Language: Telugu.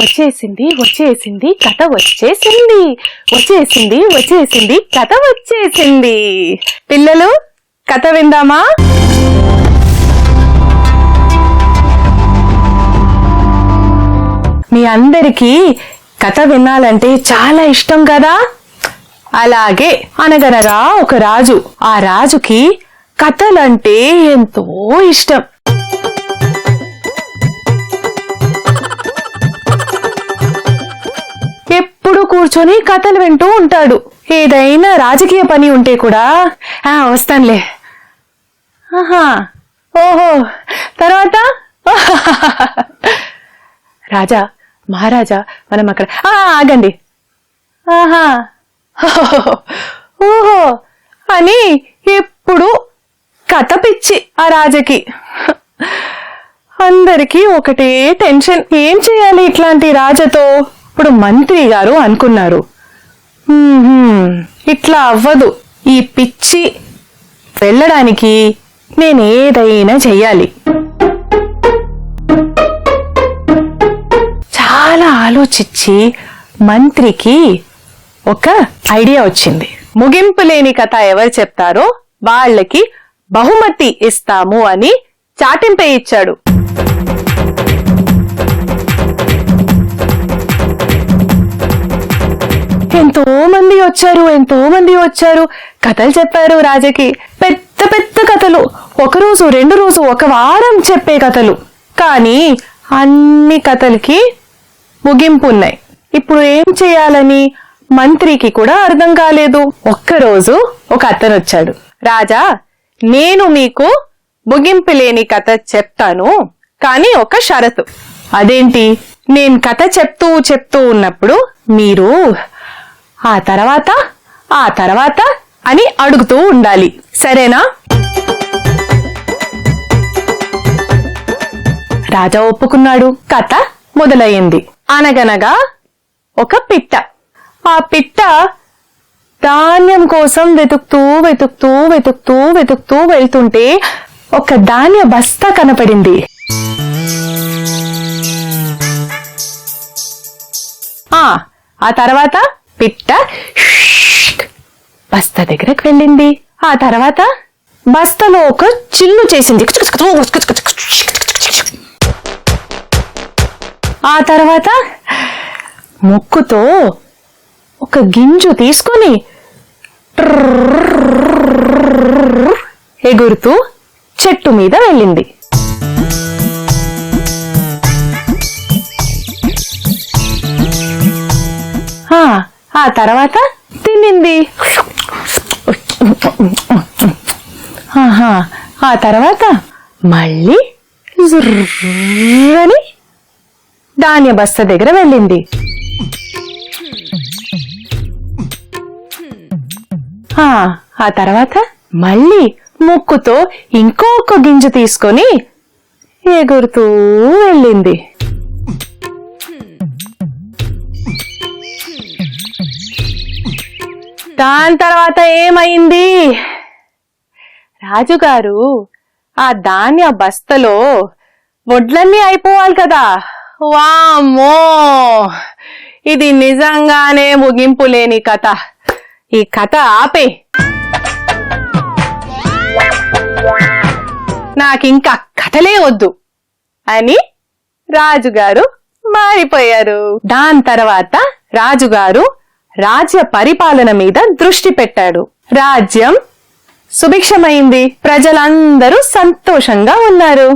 వచ్చేసింది వచ్చేసింది కథ వచ్చేసింది, వచ్చేసింది వచ్చేసింది కథ వచ్చేసింది. పిల్లలు కథ విందామా? మీ అందరికీ కథ వినాలంటే చాలా ఇష్టం కదా. అలాగే అనగనగా ఒక రాజు, ఆ రాజుకి కథలంటే ఎంతో ఇష్టం. ఎప్పుడు కూర్చొని కథలు వింటూ ఉంటాడు. ఏదైనా రాజకీయ పని ఉంటే కూడా వస్తానులే, ఓహో తర్వాత రాజా మహారాజా మనం అక్కడ ఆగండి, ఓహో అని ఎప్పుడు కథ పిచ్చి ఆ రాజకి. అందరికీ ఒకటే టెన్షన్, ఏం చేయాలి ఇట్లాంటి రాజతో? ఇప్పుడు మంత్రి గారు అనుకున్నారు, ఇట్లా అవ్వదు, ఈ పిచ్చి వెళ్ళడానికి నేనేదైనా చెయ్యాలి. చాలా ఆలోచించి మంత్రికి ఒక ఐడియా వచ్చింది. ముగింపు లేని కథ ఎవరు చెప్తారో వాళ్ళకి బహుమతి ఇస్తాము అని చాటింపే ఇచ్చాడు. ఎంతో మంది వచ్చారు, కథలు చెప్పారు రాజకి. పెద్ద పెద్ద కథలు, ఒక రోజు 2 రోజు, ఒక వారం చెప్పే కథలు. కానీ అన్ని కథలకి ముగింపు ఉన్నాయి. ఇప్పుడు ఏం చేయాలని మంత్రికి కూడా అర్థం కాలేదు. ఒక్కరోజు ఒక అతను వచ్చాడు, రాజా నేను మీకు ముగింపు లేని కథ చెప్తాను, కానీ ఒక షరతు. అదేంటి? నేను కథ చెప్తూ ఉన్నప్పుడు మీరు ఆ తర్వాత అని అడుగుతూ ఉండాలి, సరేనా? రాజా ఒప్పుకున్నాడు. కథ మొదలయ్యింది. అనగనగా ఒక పిట్ట. ఆ పిట్ట ధాన్యం కోసం వెతుకుతూ వెళ్తుంటే ఒక ధాన్య బస్తా కనపడింది. ఆ తర్వాత పిట్ట బస్తా దగ్గరకు వెళ్ళింది. ఆ తర్వాత బస్తాలో ఒక చిల్లు చేసింది. ఆ తర్వాత ముక్కుతో ఒక గింజు తీసుకొని ఎగురుతూ చెట్టు మీద వెళ్ళింది. ఆ తర్వాత తినింది. ఆ తర్వాత మళ్ళీ జుర్రని ధాన్య బస్తా దగ్గర వెళ్ళింది. ఆ తర్వాత మళ్ళీ ముక్కుతో ఇంకొక గింజ తీసుకొని ఎగురుతూ వెళ్ళింది. దాని తర్వాత ఏమైంది? రాజుగారు ఆ ధాన్య బస్తలో వడ్లన్నీ అయిపోవాలి కదా. వామ్మో, ఇది నిజంగానే ముగింపు లేని కథ, ఈ కథ ఆపే, నాకింకా కథలే వద్దు అని రాజుగారు మారిపోయారు. దాని తర్వాత రాజుగారు రాజ్య పరిపాలన మీద దృష్టి పెట్టాడు. రాజ్యం సుభిక్షమైంది, ప్రజలందరూ సంతోషంగా ఉన్నారు.